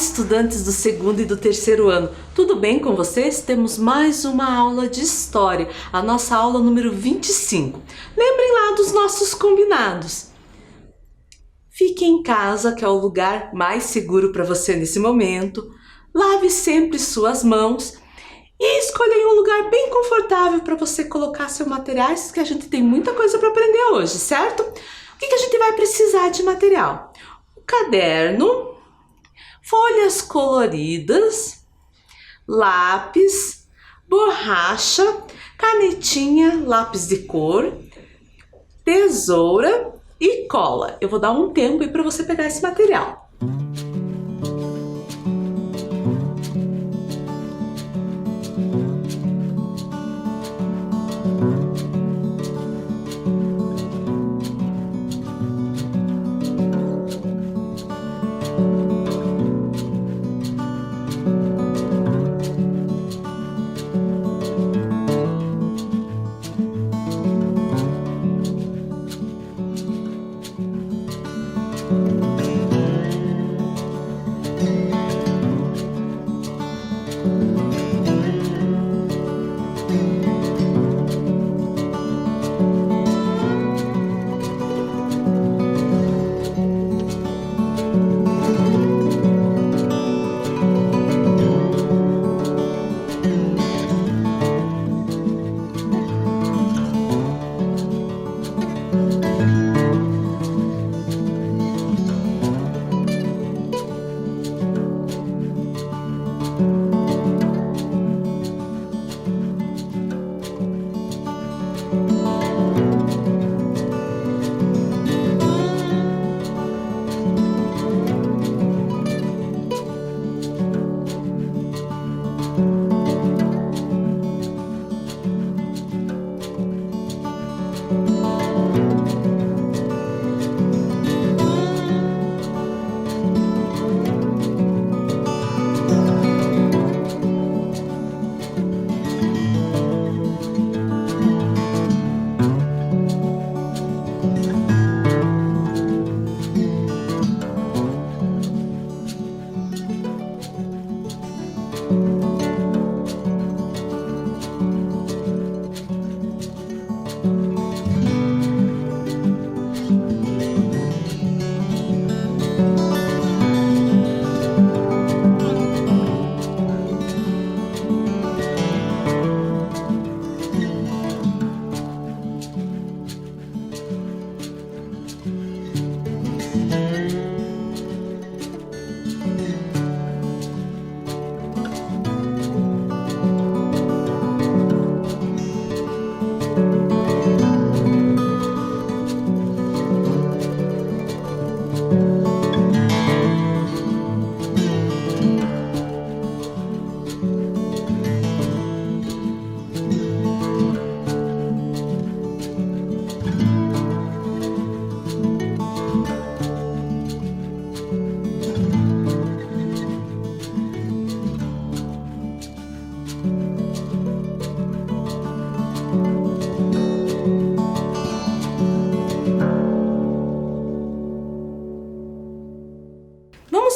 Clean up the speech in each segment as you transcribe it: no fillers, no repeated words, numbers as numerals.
estudantes do segundo e do terceiro ano, tudo bem com vocês? Temos mais uma aula de história, a nossa aula número 25. Lembrem lá dos nossos combinados. Fique em casa, que é o lugar mais seguro para você nesse momento. Lave sempre suas mãos e escolha um lugar bem confortável para você colocar seus materiais, que a gente tem muita coisa para aprender hoje, certo? O que a gente vai precisar de material? Um caderno, folhas coloridas, lápis, borracha, canetinha, lápis de cor, tesoura e cola. Eu vou dar um tempo aí para você pegar esse material.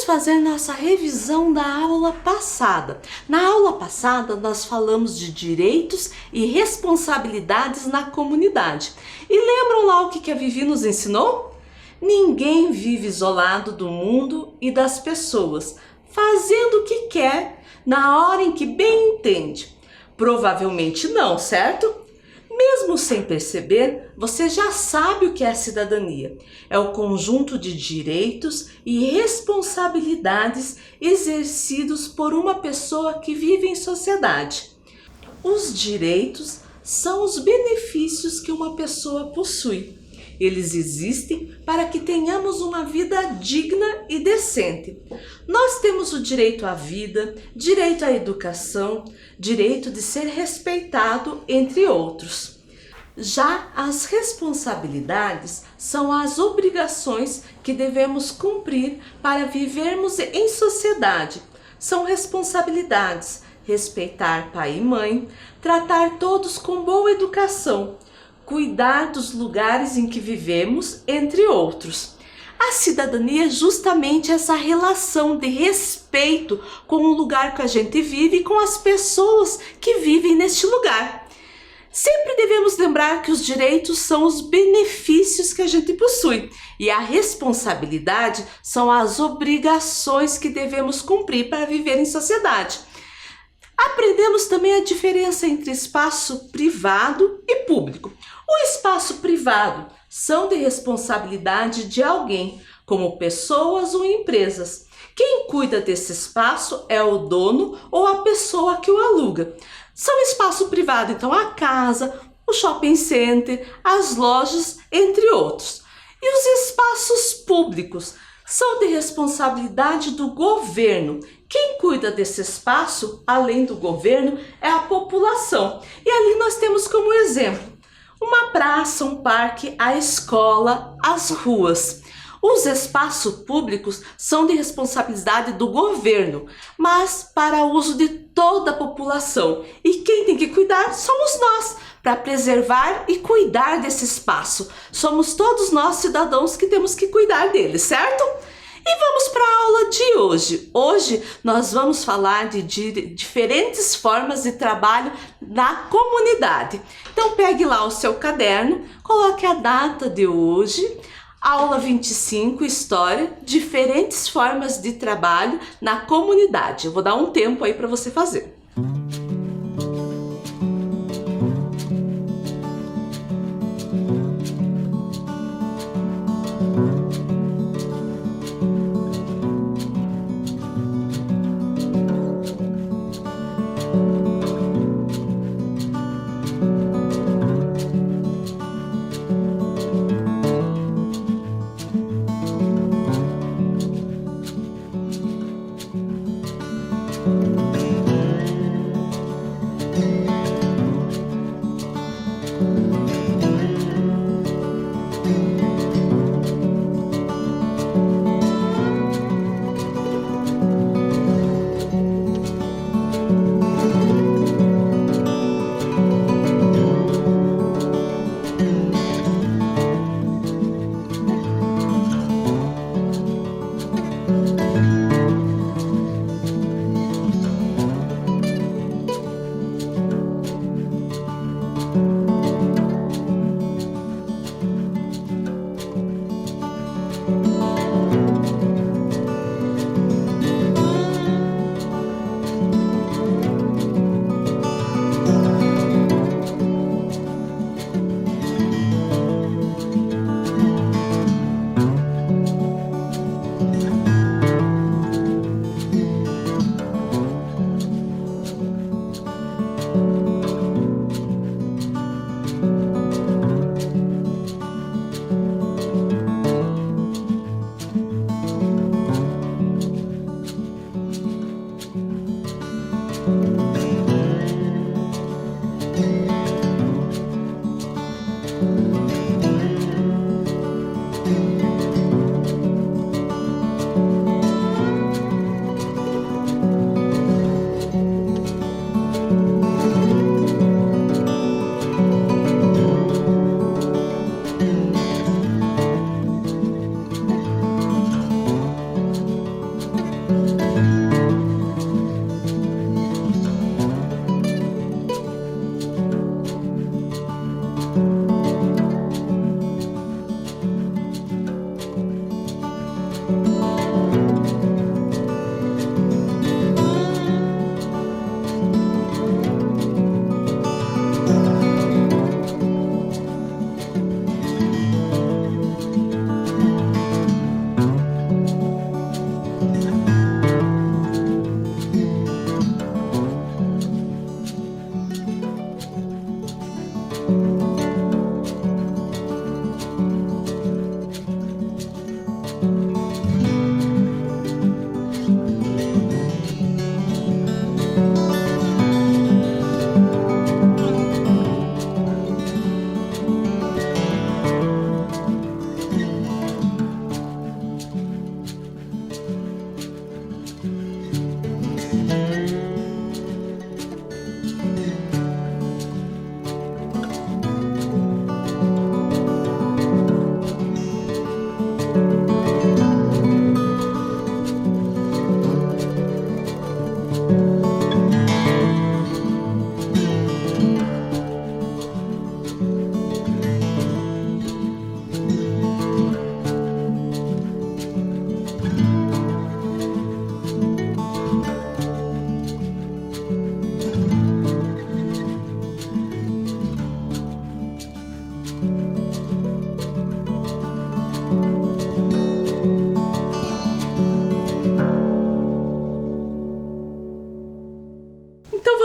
Vamos fazer nossa revisão da aula passada. Na aula passada, nós falamos de direitos e responsabilidades na comunidade. E lembram lá o que a Vivi nos ensinou? Ninguém vive isolado do mundo e das pessoas, fazendo o que quer, na hora em que bem entende. Provavelmente não, certo? Mesmo sem perceber, você já sabe o que é cidadania. É o conjunto de direitos e responsabilidades exercidos por uma pessoa que vive em sociedade. Os direitos são os benefícios que uma pessoa possui. Eles existem para que tenhamos uma vida digna e decente. Nós temos o direito à vida, direito à educação, direito de ser respeitado, entre outros. Já as responsabilidades são as obrigações que devemos cumprir para vivermos em sociedade. São responsabilidades: respeitar pai e mãe, tratar todos com boa educação, cuidar dos lugares em que vivemos, entre outros. A cidadania é justamente essa relação de respeito com o lugar que a gente vive e com as pessoas que vivem neste lugar. Sempre devemos lembrar que os direitos são os benefícios que a gente possui e a responsabilidade são as obrigações que devemos cumprir para viver em sociedade. Aprendemos também a diferença entre espaço privado e público. O espaço privado são de responsabilidade de alguém, como pessoas ou empresas. Quem cuida desse espaço é o dono ou a pessoa que o aluga. São espaço privado, então a casa, o shopping center, as lojas, entre outros. E os espaços públicos são de responsabilidade do governo. Quem cuida desse espaço, além do governo, é a população. E ali nós temos como exemplo uma praça, um parque, a escola, as ruas. Os espaços públicos são de responsabilidade do governo, mas para uso de toda a população. E quem tem que cuidar somos nós, para preservar e cuidar desse espaço. Somos todos nós cidadãos que temos que cuidar dele, certo? E vamos para a aula de hoje. Hoje nós vamos falar de diferentes formas de trabalho na comunidade. Então pegue lá o seu caderno, coloque a data de hoje, aula 25, História, diferentes formas de trabalho na comunidade. Eu vou dar um tempo aí para você fazer.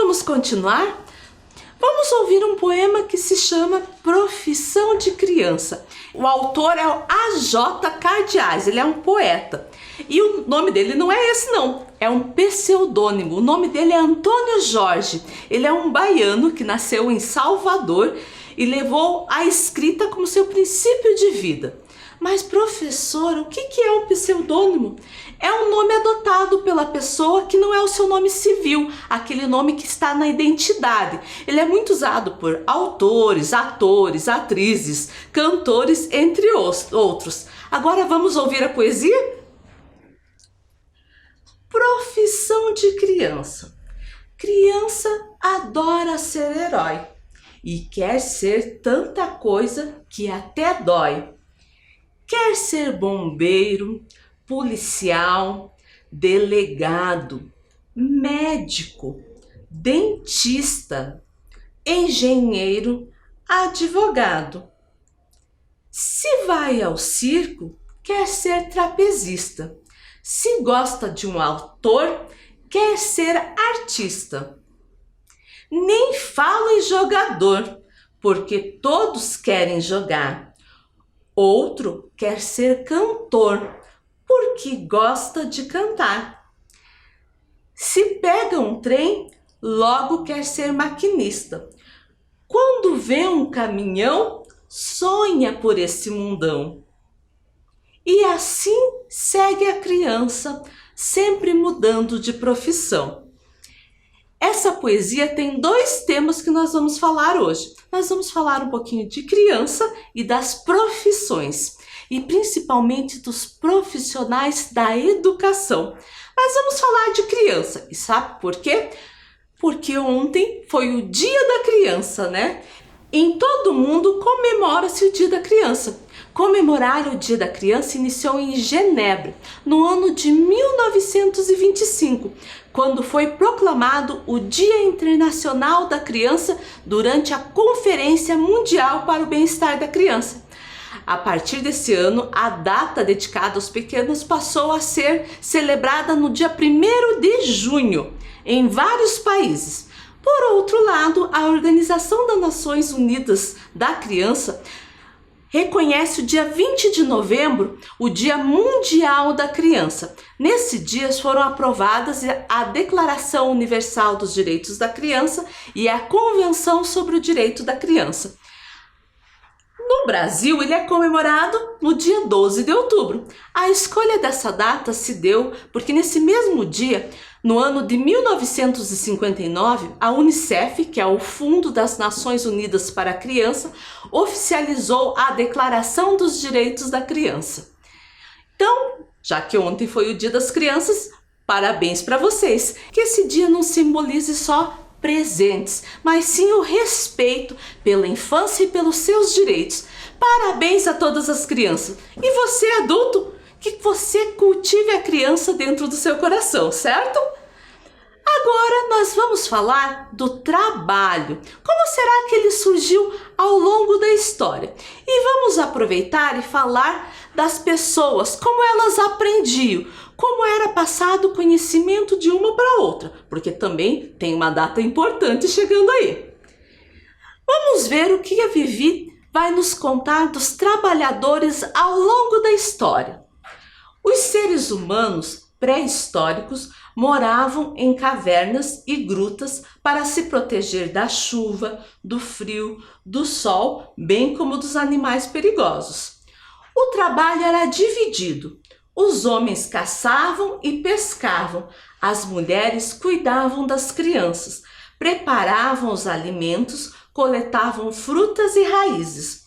vamos continuar? Vamos ouvir um poema que se chama Profissão de Criança. O autor é o A.J. Cardiais, ele é um poeta. E o nome dele não é esse não, é um pseudônimo. O nome dele é Antônio Jorge. Ele é um baiano que nasceu em Salvador e levou a escrita como seu princípio de vida. Mas professor, o que é um pseudônimo? É um nome adotado pela pessoa que não é o seu nome civil, aquele nome que está na identidade. Ele é muito usado por autores, atores, atrizes, cantores, entre outros. Agora vamos ouvir a poesia? Profissão de criança. Criança adora ser herói e quer ser tanta coisa que até dói. Quer ser bombeiro, policial, delegado, médico, dentista, engenheiro, advogado. Se vai ao circo, quer ser trapezista. Se gosta de um autor, quer ser artista. Nem fala em jogador, porque todos querem jogar. Outro quer ser cantor, porque gosta de cantar. Se pega um trem, logo quer ser maquinista. Quando vê um caminhão, sonha por esse mundão. E assim segue a criança, sempre mudando de profissão. Essa poesia tem dois temas que nós vamos falar hoje. Nós vamos falar um pouquinho de criança e das profissões, e principalmente dos profissionais da educação. Mas vamos falar de criança. E sabe por quê? Porque ontem foi o Dia da Criança, né? Em todo mundo comemora-se o Dia da Criança. Comemorar o Dia da Criança iniciou em Genebra, no ano de 1925, quando foi proclamado o Dia Internacional da Criança durante a Conferência Mundial para o Bem-Estar da Criança. A partir desse ano, a data dedicada aos pequenos passou a ser celebrada no dia 1º de junho, em vários países. Por outro lado, a Organização das Nações Unidas da Criança reconhece o dia 20 de novembro o Dia Mundial da Criança. Nesse dia foram aprovadas a Declaração Universal dos Direitos da Criança e a Convenção sobre o Direito da Criança. No Brasil, ele é comemorado no dia 12 de outubro. A escolha dessa data se deu porque nesse mesmo dia, no ano de 1959, a UNICEF, que é o Fundo das Nações Unidas para a Criança, oficializou a Declaração dos Direitos da Criança. Então, já que ontem foi o Dia das Crianças, parabéns para vocês. Que esse dia não simbolize só presentes, mas sim o respeito pela infância e pelos seus direitos. Parabéns a todas as crianças. E você, adulto, que você cultive a criança dentro do seu coração, certo? Agora nós vamos falar do trabalho. Como será que ele surgiu ao longo da história? E vamos aproveitar e falar das pessoas, como elas aprendiam, como era passado o conhecimento de uma para outra, porque também tem uma data importante chegando aí. Vamos ver o que a Vivi vai nos contar dos trabalhadores ao longo da história. Os seres humanos pré-históricos moravam em cavernas e grutas para se proteger da chuva, do frio, do sol, bem como dos animais perigosos. O trabalho era dividido. Os homens caçavam e pescavam, as mulheres cuidavam das crianças, preparavam os alimentos, coletavam frutas e raízes.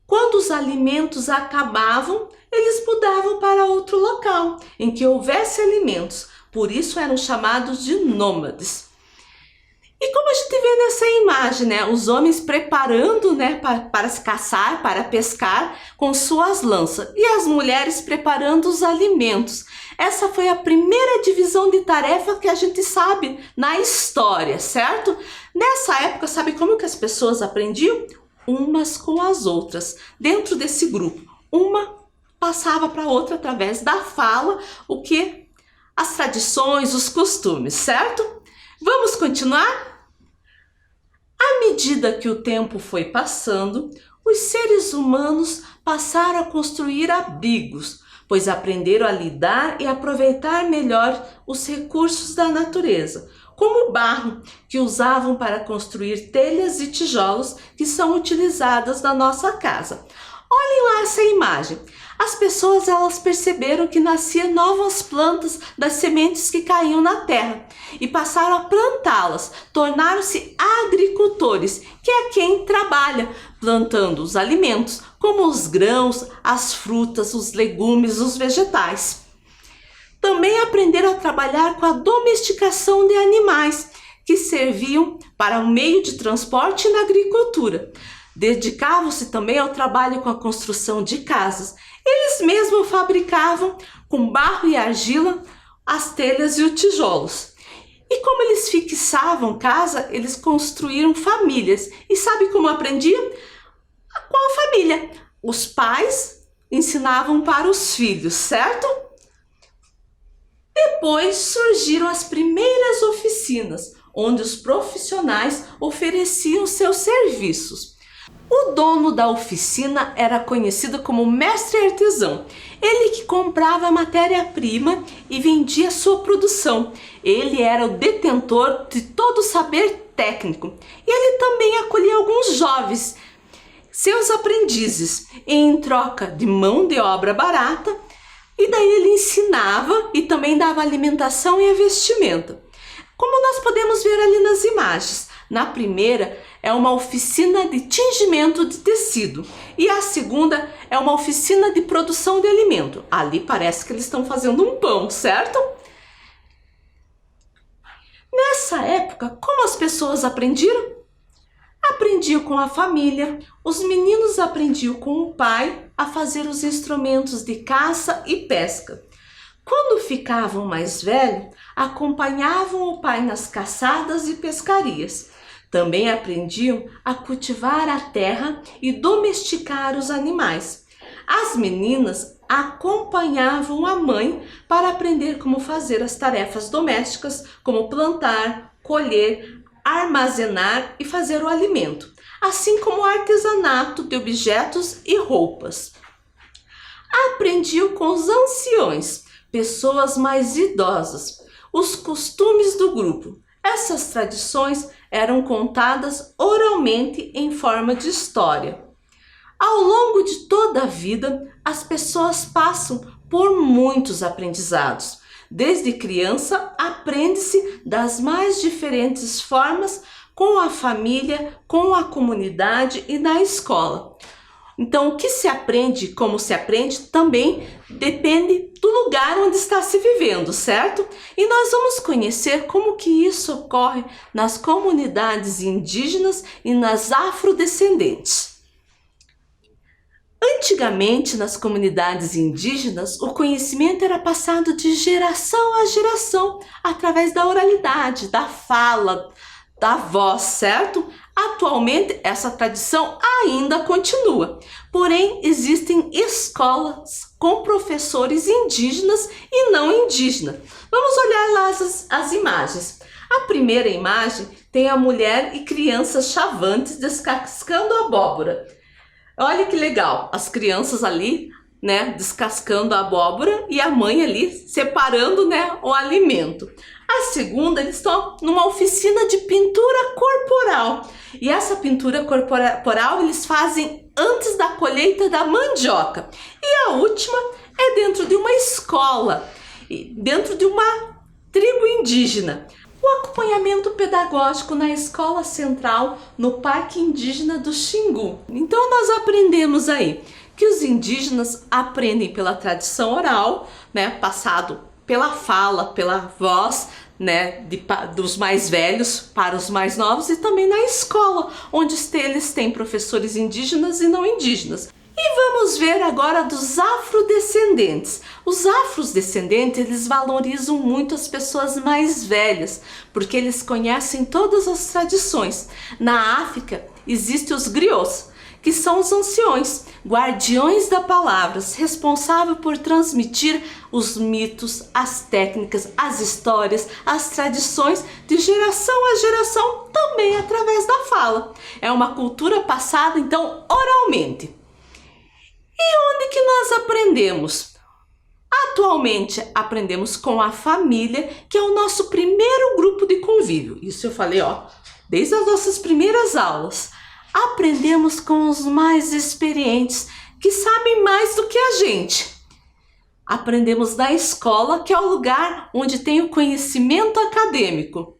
Quando os alimentos acabavam, eles mudavam para outro local em que houvesse alimentos, por isso eram chamados de nômades. E como a gente vê nessa imagem, né, os homens preparando, né, para se caçar, para pescar com suas lanças, e as mulheres preparando os alimentos. Essa foi a primeira divisão de tarefa que a gente sabe na história, certo? Nessa época, sabe como que as pessoas aprendiam? Umas com as outras, dentro desse grupo. Uma passava para outra através da fala, o que? As tradições, os costumes, certo? Vamos continuar? À medida que o tempo foi passando, os seres humanos passaram a construir abrigos, pois aprenderam a lidar e aproveitar melhor os recursos da natureza, como o barro, que usavam para construir telhas e tijolos que são utilizadas na nossa casa. Olhem lá essa imagem. As pessoas elas perceberam que nasciam novas plantas das sementes que caíam na terra e passaram a plantá-las, tornaram-se agricultores, que é quem trabalha plantando os alimentos, como os grãos, as frutas, os legumes, os vegetais. Também aprenderam a trabalhar com a domesticação de animais, que serviam para o meio de transporte e na agricultura. Dedicavam-se também ao trabalho com a construção de casas. Eles mesmos fabricavam com barro e argila as telhas e os tijolos. E como eles fixavam casa, eles construíram famílias. E sabe como aprendiam? Com a família. Os pais ensinavam para os filhos, certo? Depois surgiram as primeiras oficinas, onde os profissionais ofereciam seus serviços. O dono da oficina era conhecido como mestre artesão. Ele que comprava a matéria-prima e vendia sua produção. Ele era o detentor de todo o saber técnico. E ele também acolhia alguns jovens, seus aprendizes, em troca de mão de obra barata. E daí ele ensinava e também dava alimentação e vestimenta. Como nós podemos ver ali nas imagens. Na primeira é uma oficina de tingimento de tecido e a segunda é uma oficina de produção de alimento. Ali parece que eles estão fazendo um pão, certo? Nessa época, como as pessoas aprendiam? Aprendiam com a família, os meninos aprendiam com o pai a fazer os instrumentos de caça e pesca. Quando ficavam mais velhos, acompanhavam o pai nas caçadas e pescarias. Também aprendiam a cultivar a terra e domesticar os animais. As meninas acompanhavam a mãe para aprender como fazer as tarefas domésticas, como plantar, colher, armazenar e fazer o alimento, assim como o artesanato de objetos e roupas. Aprendiam com os anciões, pessoas mais idosas, os costumes do grupo. Essas tradições eram contadas oralmente em forma de história. Ao longo de toda a vida, as pessoas passam por muitos aprendizados. Desde criança, aprende-se das mais diferentes formas com a família, com a comunidade e na escola. Então, o que se aprende, como se aprende, também depende do lugar onde está se vivendo, certo? E nós vamos conhecer como que isso ocorre nas comunidades indígenas e nas afrodescendentes. Antigamente, nas comunidades indígenas, o conhecimento era passado de geração a geração, através da oralidade, da fala, da voz, certo? Atualmente, essa tradição ainda continua, porém existem escolas com professores indígenas e não indígenas. Vamos olhar lá as imagens. A primeira imagem tem a mulher e crianças chavantes descascando a abóbora. Olha que legal, as crianças ali, né, descascando a abóbora e a mãe ali separando, né, o alimento. A segunda, eles estão numa oficina de pintura corporal. E essa pintura corporal eles fazem antes da colheita da mandioca. E a última é dentro de uma escola, dentro de uma tribo indígena. O acompanhamento pedagógico na escola central no Parque Indígena do Xingu. Então nós aprendemos aí que os indígenas aprendem pela tradição oral, né, passado pela fala, pela voz, né, dos mais velhos para os mais novos, e também na escola, onde eles têm professores indígenas e não indígenas. E vamos ver agora dos afrodescendentes. Os afrodescendentes, eles valorizam muito as pessoas mais velhas, porque eles conhecem todas as tradições. Na África, existem os griots, que são os anciões, guardiões da palavra, responsável por transmitir os mitos, as técnicas, as histórias, as tradições de geração a geração, também através da fala. É uma cultura passada, então, oralmente. E onde que nós aprendemos? Atualmente aprendemos com a família, que é o nosso primeiro grupo de convívio. Isso eu falei, desde as nossas primeiras aulas. Aprendemos com os mais experientes, que sabem mais do que a gente. Aprendemos na escola, que é o lugar onde tem o conhecimento acadêmico.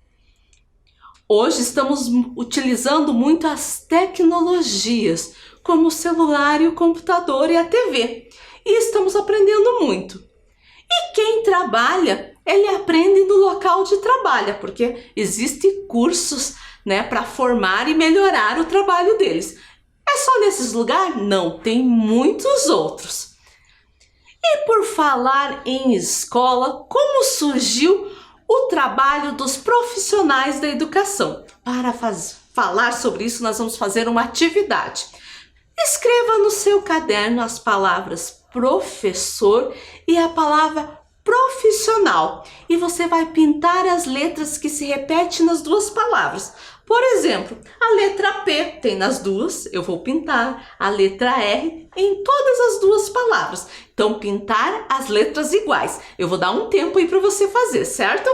Hoje estamos utilizando muito as tecnologias, como o celular e o computador e a TV. E estamos aprendendo muito. E quem trabalha, ele aprende no local de trabalho, porque existem cursos, para formar e melhorar o trabalho deles. É só nesses lugares? Não, tem muitos outros. E por falar em escola, como surgiu o trabalho dos profissionais da educação? Para falar sobre isso, nós vamos fazer uma atividade. Escreva no seu caderno as palavras professor e a palavra profissional. E você vai pintar as letras que se repetem nas duas palavras. Por exemplo, a letra P tem nas duas, eu vou pintar a letra R em todas as duas palavras. Então, pintar as letras iguais. Eu vou dar um tempo aí para você fazer, certo?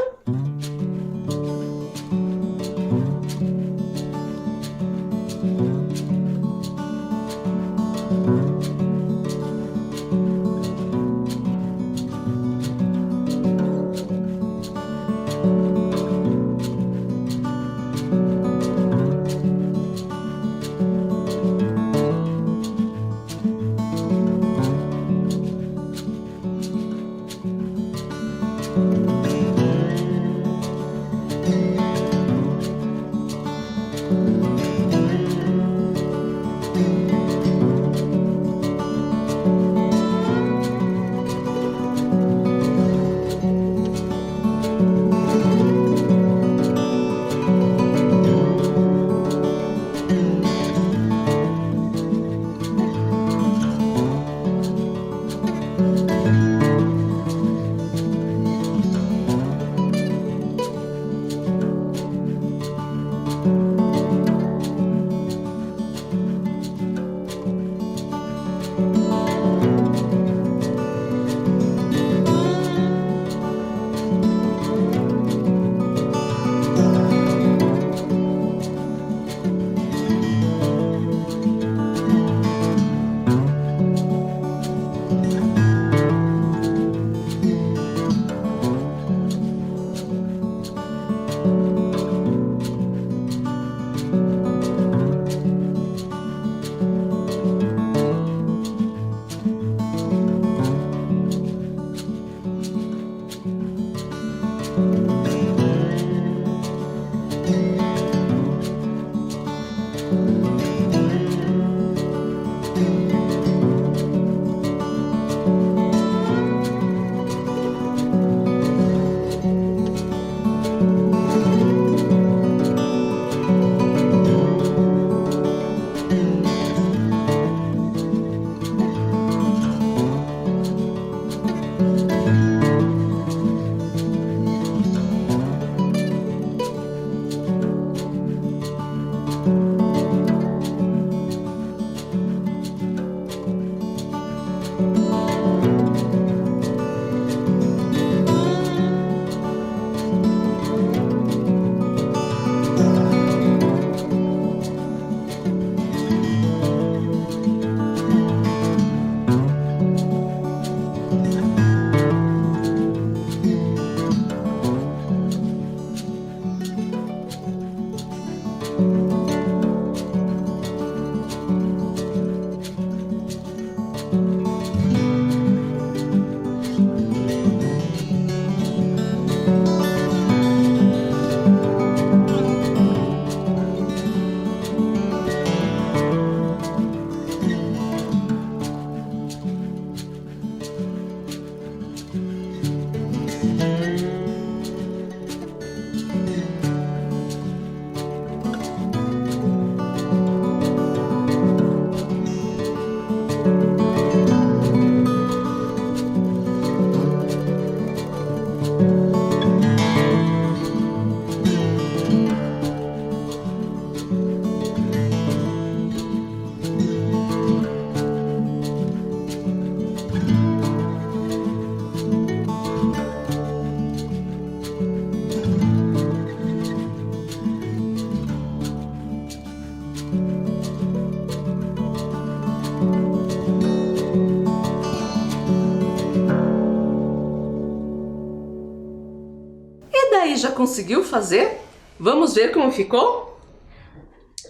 aí, já conseguiu fazer? Vamos ver como ficou?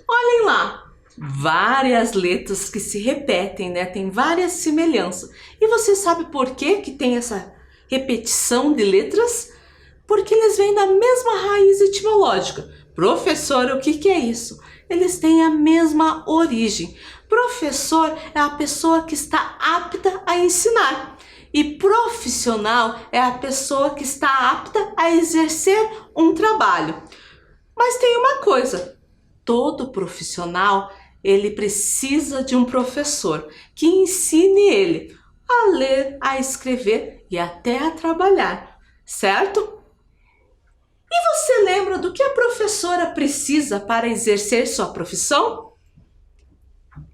Olhem lá, várias letras que se repetem, né? Tem várias semelhanças. E você sabe por que tem essa repetição de letras? Porque eles vêm da mesma raiz etimológica. Professor, o que é isso? Eles têm a mesma origem. Professor é a pessoa que está apta a ensinar. E profissional é a pessoa que está apta a exercer um trabalho. Mas tem uma coisa, todo profissional, ele precisa de um professor que ensine ele a ler, a escrever e até a trabalhar, certo? E você lembra do que a professora precisa para exercer sua profissão?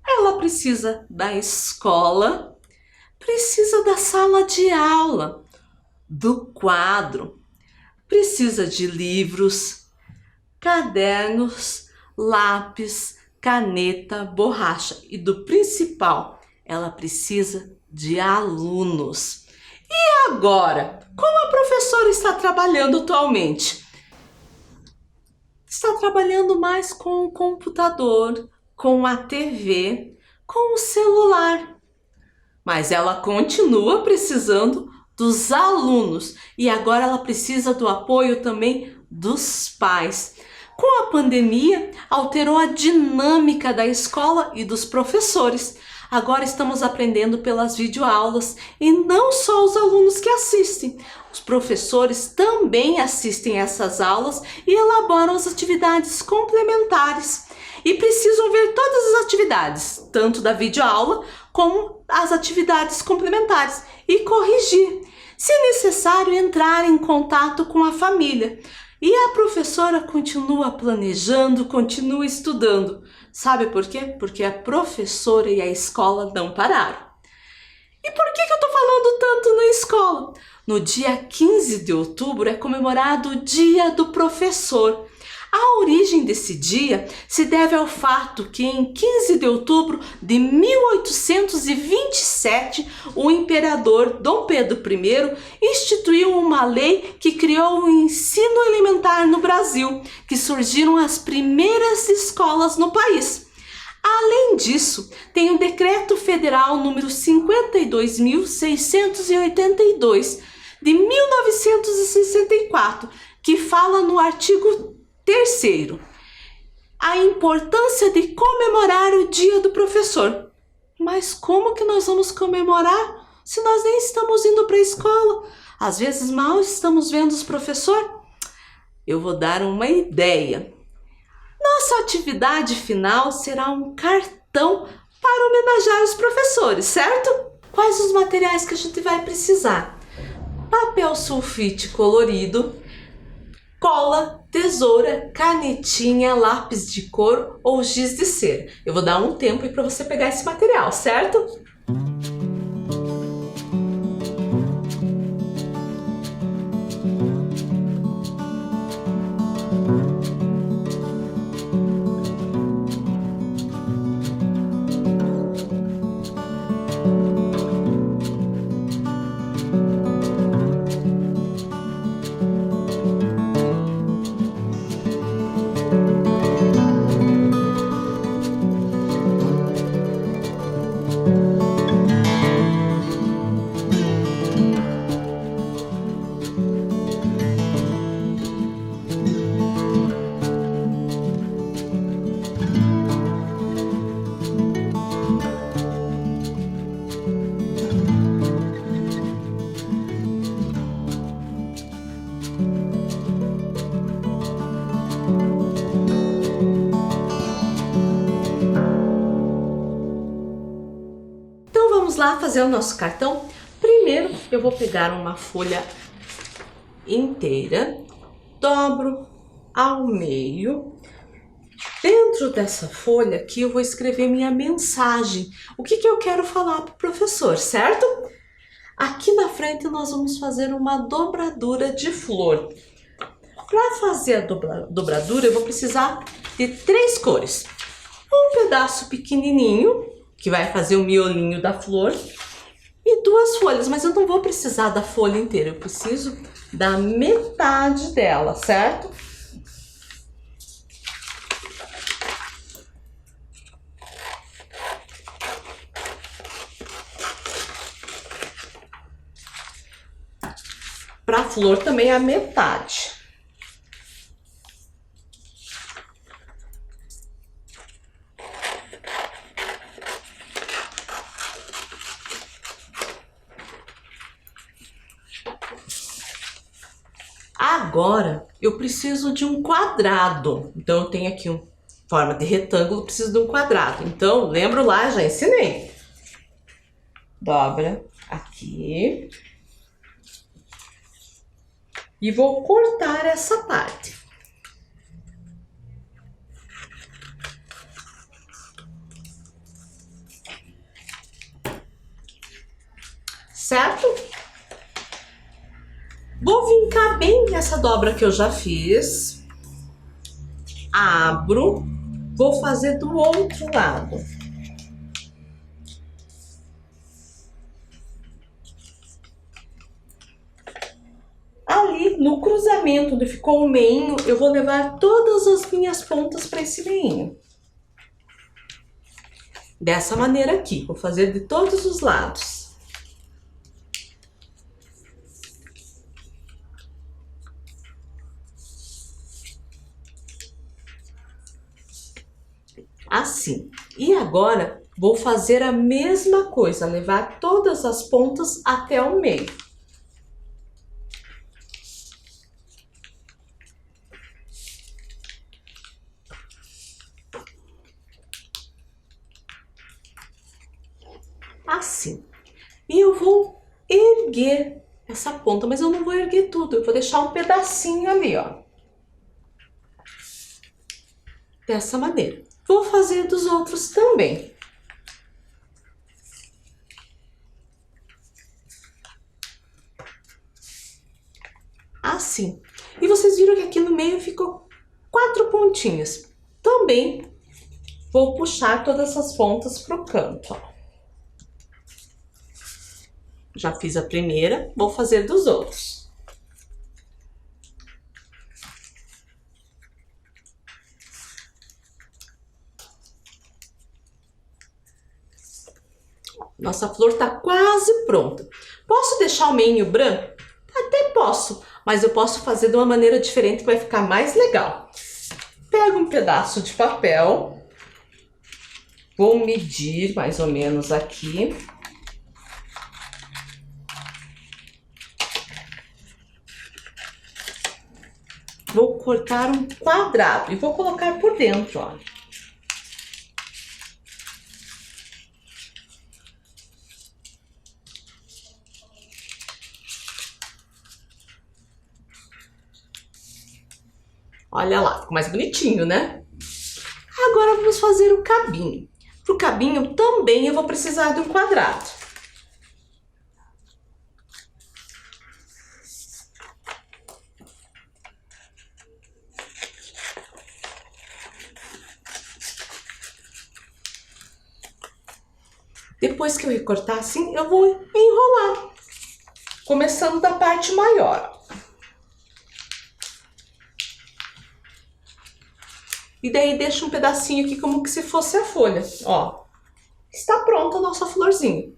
Ela precisa da escola, precisa da sala de aula, do quadro, precisa de livros, cadernos, lápis, caneta, borracha e do principal, ela precisa de alunos. E agora, como a professora está trabalhando atualmente? Está trabalhando mais com o computador, com a TV, com o celular. Mas ela continua precisando dos alunos e agora ela precisa do apoio também dos pais. Com a pandemia, alterou a dinâmica da escola e dos professores. Agora estamos aprendendo pelas videoaulas e não só os alunos que assistem. Os professores também assistem essas aulas e elaboram as atividades complementares. E precisam ver todas as atividades, tanto da videoaula como as atividades complementares, e corrigir. Se necessário, entrar em contato com a família. E a professora continua planejando, continua estudando. Sabe por quê? Porque a professora e a escola não pararam. E por que eu estou falando tanto na escola? No dia 15 de outubro é comemorado o Dia do Professor. A origem desse dia se deve ao fato que em 15 de outubro de 1827, o imperador Dom Pedro I instituiu uma lei que criou o ensino elementar no Brasil, que surgiram as primeiras escolas no país. Além disso, tem o Decreto Federal número 52.682 de 1964, que fala no artigo 3º, a importância de comemorar o Dia do Professor. Mas como que nós vamos comemorar se nós nem estamos indo para a escola? Às vezes mal estamos vendo os professores? Eu vou dar uma ideia. Nossa atividade final será um cartão para homenagear os professores, certo? Quais os materiais que a gente vai precisar? Papel sulfite colorido, cola, tesoura, canetinha, lápis de cor ou giz de cera. Eu vou dar um tempo aí para você pegar esse material, certo? Lá fazer o nosso cartão. Primeiro eu vou pegar uma folha inteira, dobro ao meio. Dentro dessa folha aqui eu vou escrever minha mensagem, o que eu quero falar para o professor, certo? Aqui na frente nós vamos fazer uma dobradura de flor. Para fazer a dobradura eu vou precisar de 3 cores. Um pedaço pequenininho, que vai fazer o miolinho da flor, e 2 folhas, mas eu não vou precisar da folha inteira, eu preciso da metade dela, certo? Para a flor também a metade. Agora eu preciso de um quadrado. Então eu tenho aqui forma de retângulo, preciso de um quadrado. Então, lembro lá, já ensinei. Dobra aqui. E vou cortar essa parte. Certo? Vou vincar bem nessa dobra que eu já fiz. Abro. Vou fazer do outro lado. Ali no cruzamento onde ficou o meinho, eu vou levar todas as minhas pontas para esse meinho. Dessa maneira aqui, vou fazer de todos os lados. Assim. E agora, vou fazer a mesma coisa, levar todas as pontas até o meio. Assim. E eu vou erguer essa ponta, mas eu não vou erguer tudo, eu vou deixar um pedacinho ali, ó. Dessa maneira. Vou fazer dos outros também. Assim. E vocês viram que aqui no meio ficou 4 pontinhas. Também vou puxar todas essas pontas pro canto, ó. Já fiz a primeira, vou fazer dos outros. Nossa flor tá quase pronta. Posso deixar o meinho branco? Até posso, mas eu posso fazer de uma maneira diferente que vai ficar mais legal. Pego um pedaço de papel, vou medir mais ou menos aqui. Vou cortar um quadrado e vou colocar por dentro, ó. Olha lá, ficou mais bonitinho, né? Agora vamos fazer o cabinho. Para o cabinho também eu vou precisar de um quadrado. Depois que eu recortar assim, eu vou enrolar, começando da parte maior. E daí deixa um pedacinho aqui como que se fosse a folha, ó. Está pronta a nossa florzinha.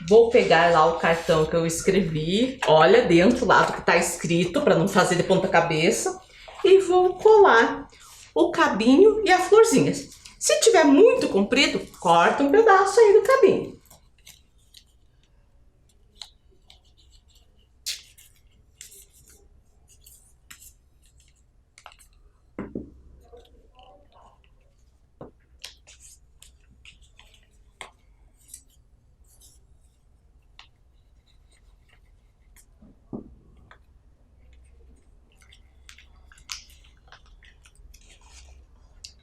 Vou pegar lá o cartão que eu escrevi, olha dentro lá do que tá escrito, para não fazer de ponta cabeça. E vou colar o cabinho e a florzinha. Se tiver muito comprido, corta um pedaço aí do cabinho.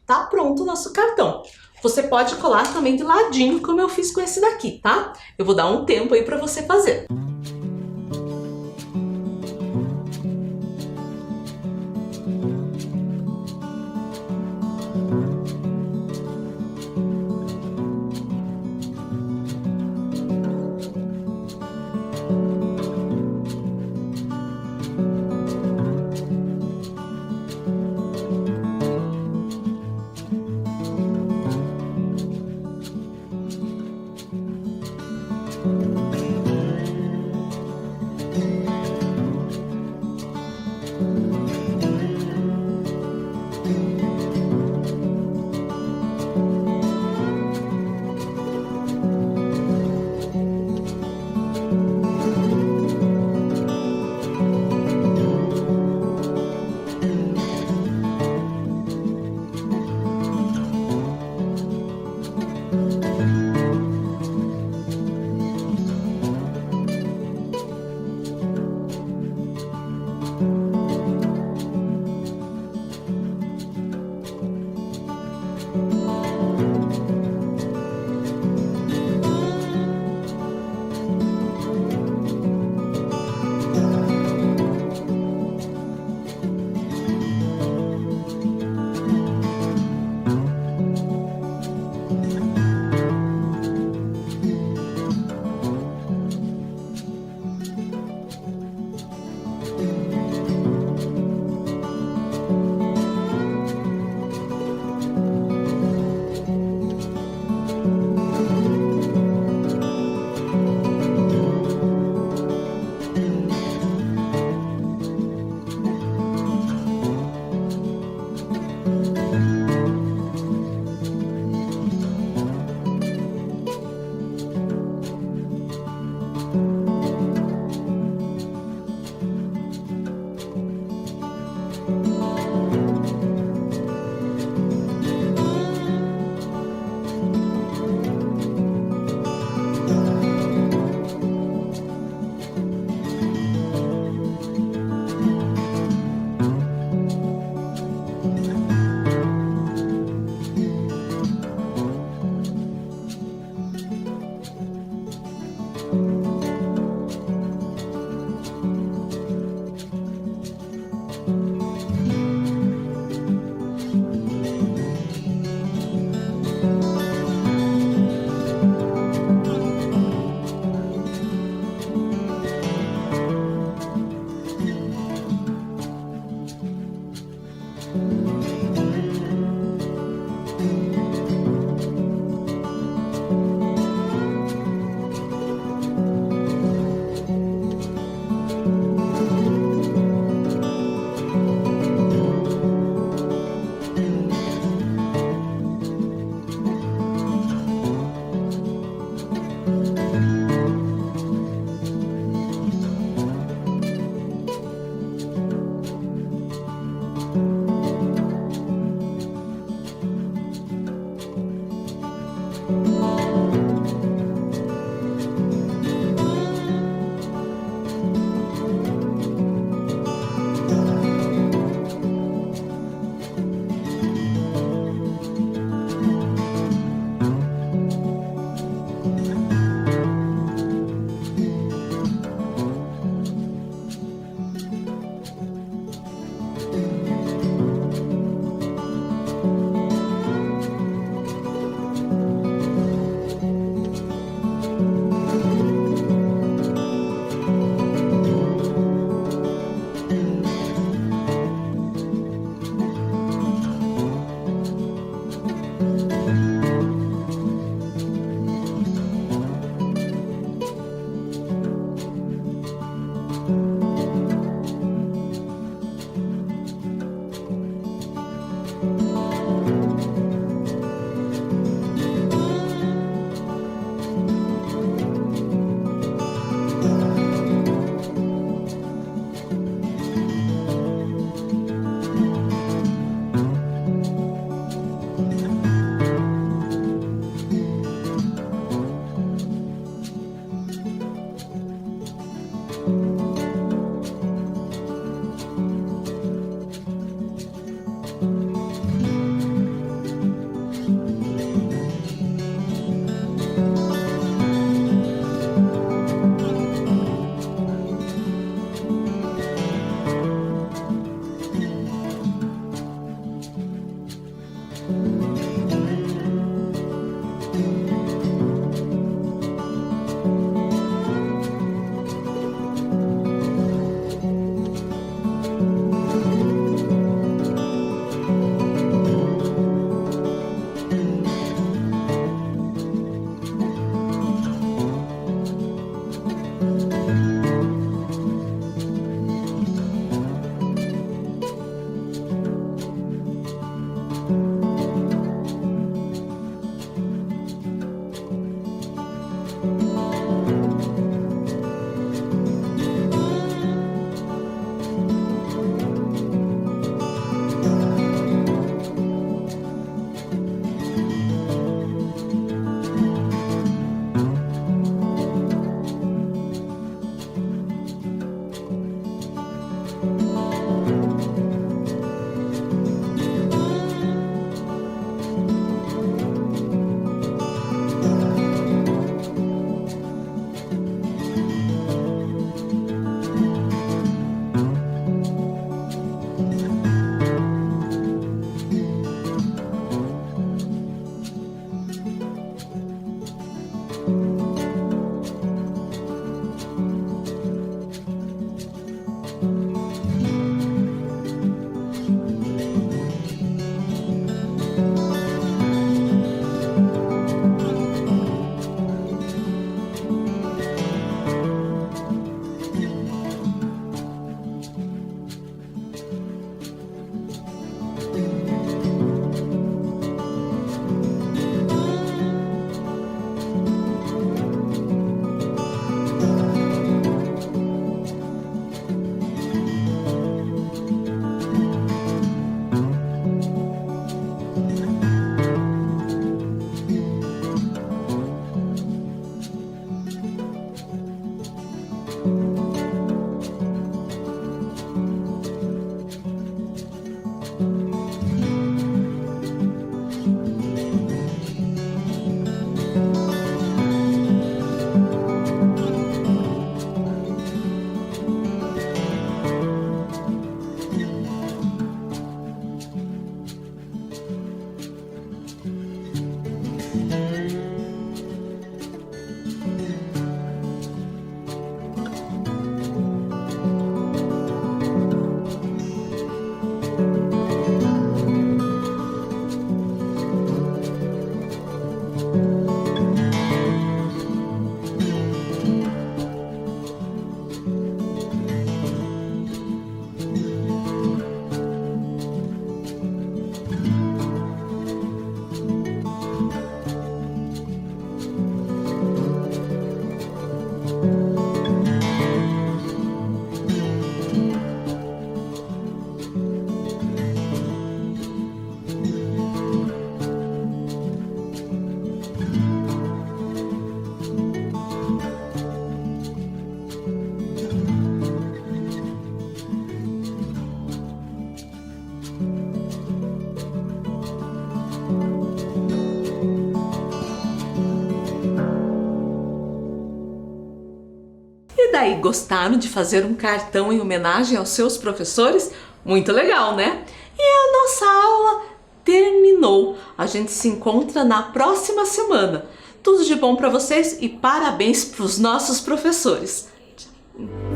Tá pronto o nosso cartão. Você pode colar também de ladinho, como eu fiz com esse daqui, tá? Eu vou dar um tempo aí para você fazer. E daí, gostaram de fazer um cartão em homenagem aos seus professores? Muito legal, né? E a nossa aula terminou. A gente se encontra na próxima semana. Tudo de bom para vocês e parabéns para os nossos professores. Tchau.